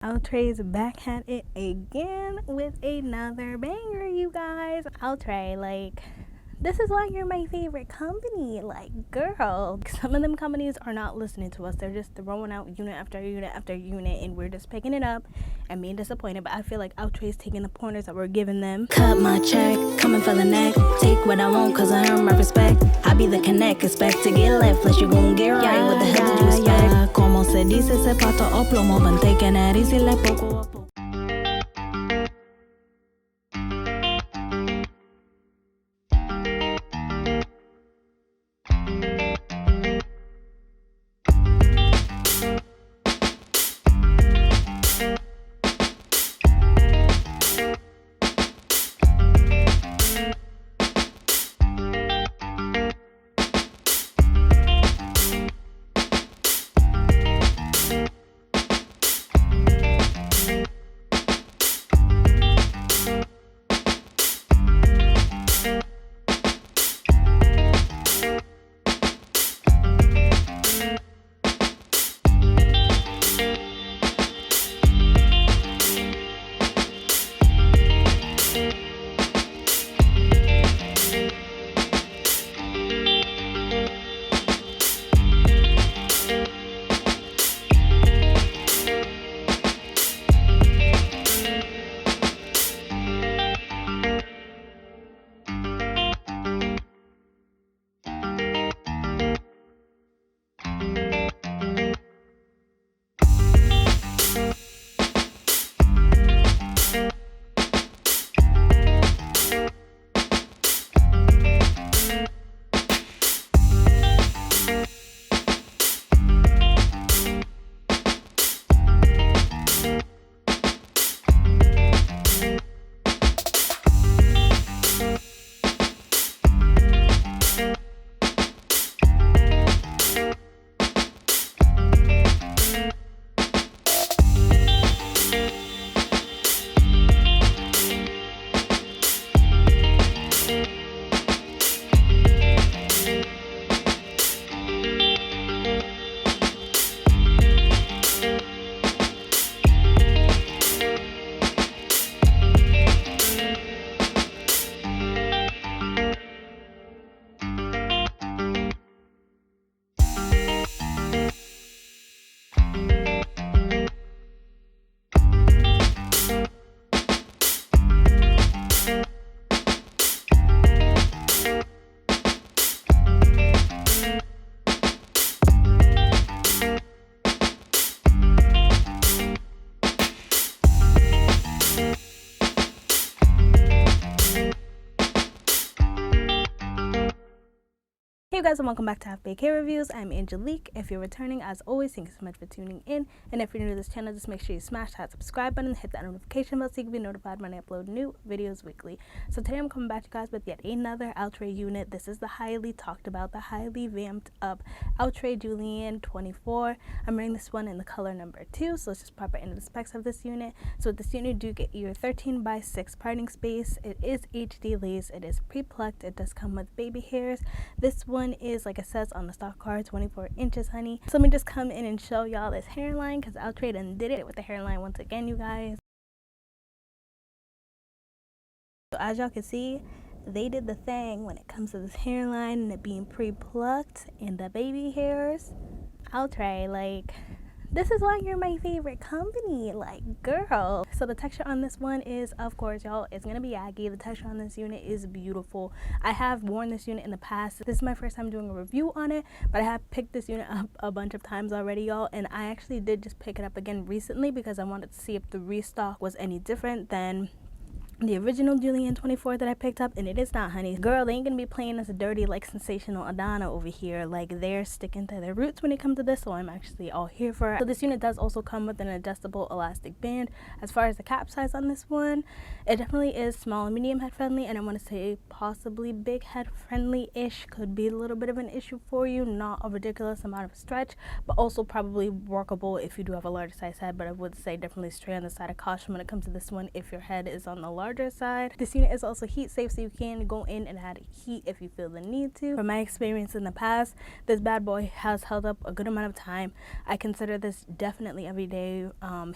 Outre's back at it again with another banger, you guys. Outre, like, this is why you're my favorite company. Like, girl, some of them companies are not listening to us. They're just throwing out unit after unit after unit, and we're just picking it up and being disappointed. But I feel like Outre's taking the pointers that we're giving them. Cut my check, coming for the neck. Take what I want, cause I earn my respect. I be the connect, expect to get left. Plus you gon' get right, what the hell did you expect? Como se dice, se pato o plomo. Been taking it easy like poco a poco. Hey you guys, and welcome back to Half Baked Hair Reviews. I'm Angelique. If you're returning, as always, thank you so much for tuning in. And if you're new to this channel, just make sure you smash that subscribe button and hit that notification bell so you can be notified when I upload new videos weekly. So today I'm coming back to you guys with yet another Outre unit. This is the highly talked about, the highly vamped up Outre Julianne 24. I'm wearing this one in the color number 2, so let's just pop right into the specs of this unit. So with this unit, you do get your 13x6 parting space. It is HD lace. It is pre-plucked. It does come with baby hairs. This one is, like it says on the stock card, 24 inches, honey. So let me just come in and show y'all this hairline, because Outre done did it with the hairline once again, you guys. So as y'all can see, they did the thing when it comes to this hairline and it being pre-plucked and the baby hairs. Outre, like, this is why you're my favorite company, like, girl. So the texture on this one is, of course, y'all, it's gonna be aggy. The texture on this unit is beautiful. I have worn this unit in the past. This is my first time doing a review on it, but I have picked this unit up a bunch of times already, y'all, and I actually did just pick it up again recently because I wanted to see if the restock was any different than the original Julianne 24 that I picked up, and it is not, honey. Girl, they ain't gonna be playing us a dirty like sensational Adana over here. Like, they're sticking to their roots when it comes to this, so I'm actually all here for it. So this unit does also come with an adjustable elastic band. As far as the cap size on this one, it definitely is small and medium head friendly, and I want to say possibly big head friendly ish. Could be a little bit of an issue for you, not a ridiculous amount of stretch, but also probably workable if you do have a large size head. But I would say definitely stray on the side of caution when it comes to this one if your head is on the large larger side. This unit is also heat safe, so you can go in and add heat if you feel the need to. From my experience in the past, this bad boy has held up a good amount of time. I consider this definitely everyday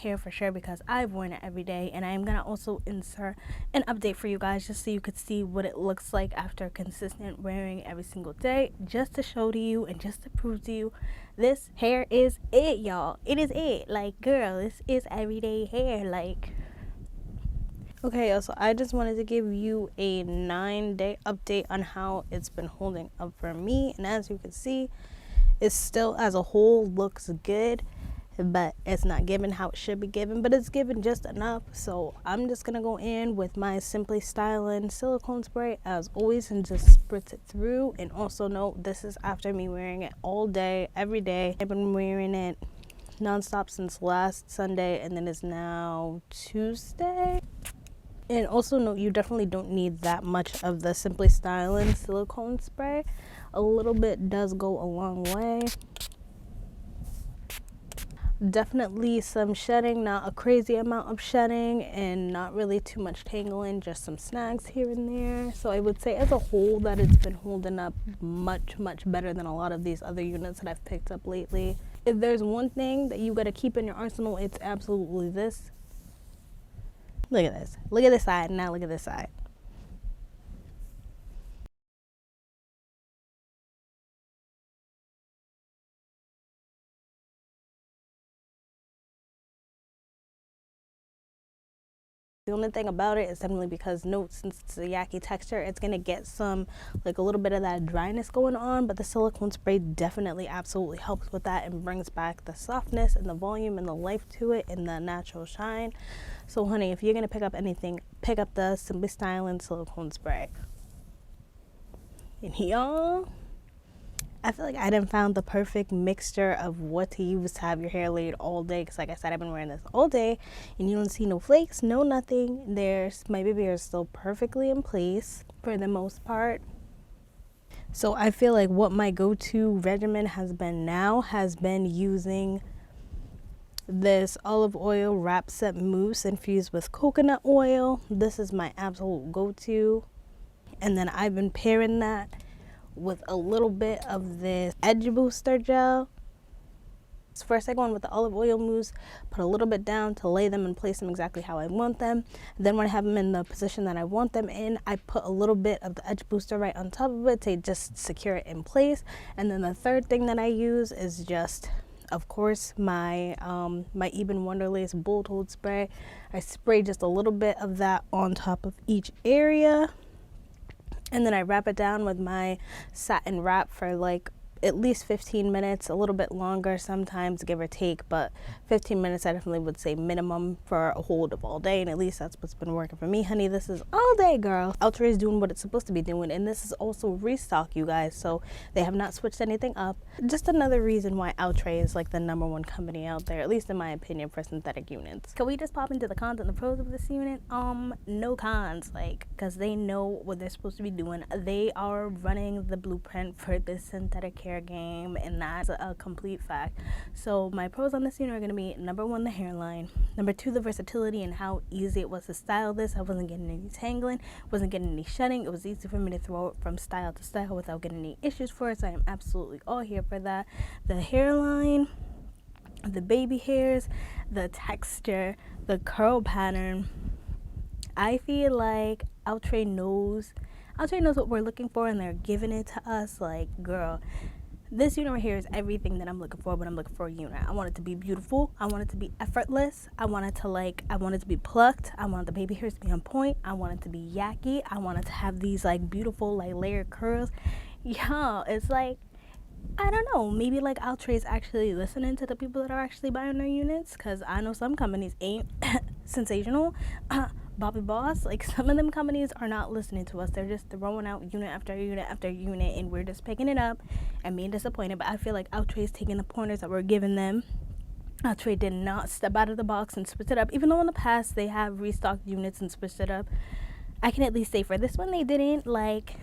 hair for sure, because I've worn it every day. And I am gonna also insert an update for you guys just so you could see what it looks like after consistent wearing every single day, just to show to you and just to prove to you this hair is it, y'all. It is it. Like, girl, this is everyday hair. Like, okay, so I just wanted to give you a 9-day update on how it's been holding up for me. And as you can see, it still as a whole looks good, but it's not given how it should be given, but it's given just enough. So I'm just gonna go in with my Simply Stylin silicone spray as always and just spritz it through. And also note, this is after me wearing it all day, every day. I've been wearing it non-stop since last Sunday, and then it's now Tuesday. And also note, you definitely don't need that much of the Simply Stylin silicone spray. A little bit does go a long way. Definitely some shedding, not a crazy amount of shedding, and not really too much tangling, just some snags here and there. So I would say as a whole that it's been holding up much better than a lot of these other units that I've picked up lately. If there's one thing that you got to keep in your arsenal, it's absolutely this. Look at this. Look at this side. Now look at this side. The only thing about it is definitely because note, since it's a yucky texture, it's gonna get some, like, a little bit of that dryness going on, but the silicone spray definitely absolutely helps with that and brings back the softness and the volume and the life to it and the natural shine. So honey, if you're gonna pick up anything, pick up the Simply Stylin silicone spray. And y'all, I feel like I done found the perfect mixture of what to use to have your hair laid all day, because like I said, I've been wearing this all day and you don't see no flakes, no nothing. My baby hair is still perfectly in place for the most part. So I feel like what my go-to regimen has been using this olive oil wrap set mousse infused with coconut oil. This is my absolute go-to. And then I've been pairing that with a little bit of this edge booster gel. First I go in with the olive oil mousse, put a little bit down to lay them and place them exactly how I want them. Then when I have them in the position that I want them in, I put a little bit of the edge booster right on top of it to just secure it in place. And then the third thing that I use is just, of course, my my Eben Wonderlace Bold Hold spray. I spray just a little bit of that on top of each area. And then I wrap it down with my satin wrap for like at least 15 minutes, a little bit longer sometimes, give or take, but 15 minutes I definitely would say minimum for a hold of all day, and at least that's what's been working for me, honey. This is all day, girl. Outre is doing what it's supposed to be doing, and this is also restock, you guys, so they have not switched anything up. Just another reason why Outre is like the #1 company out there, at least in my opinion, for synthetic units. Can we just pop into the cons and the pros of this unit? No cons, like, because they know what they're supposed to be doing. They are running the blueprint for this synthetic hair game, and that's a complete fact. So my pros on this unit are going to be #1, the hairline, #2, the versatility and how easy it was to style this. I wasn't getting any tangling, wasn't getting any shedding. It was easy for me to throw it from style to style without getting any issues for it, so I am absolutely all here for that. The hairline, the baby hairs, the texture, the curl pattern, I feel like Outre knows what we're looking for, and they're giving it to us. Like, girl, this unit right here is everything that I'm looking for when I'm looking for a unit. I want it to be beautiful. I want it to be effortless. I want it to be plucked. I want the baby hairs to be on point. I want it to be yucky. I want it to have these like beautiful like layered curls. Y'all, it's like, I don't know, maybe like Outre is actually listening to the people that are actually buying their units, because I know some companies ain't sensational. Bobby Boss, like, some of them companies are not listening to us. They're just throwing out unit after unit after unit, and we're just picking it up and being disappointed. But I feel like Outre is taking the pointers that we're giving them. Outre did not step out of the box and switch it up, even though in the past they have restocked units and switched it up. I can at least say for this one they didn't. Like,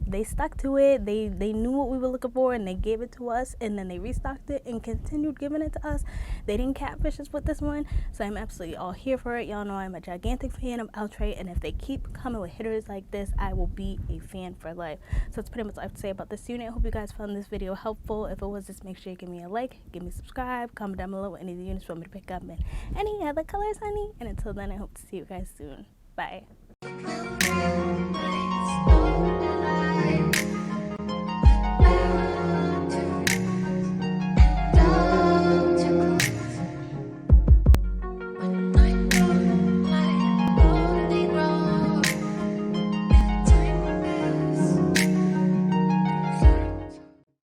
they stuck to it. They knew what we were looking for, and they gave it to us, and then they restocked it and continued giving it to us. They didn't catfish us with this one, so I'm absolutely all here for it. Y'all know I'm a gigantic fan of Outre, and if they keep coming with hitters like this, I will be a fan for life. So that's pretty much what I have to say about this unit. I hope you guys found this video helpful. If it was, just make sure you give me a like, give me a subscribe, comment down below what any of the units you want me to pick up, and any other colors, honey. And until then, I hope to see you guys soon. Bye.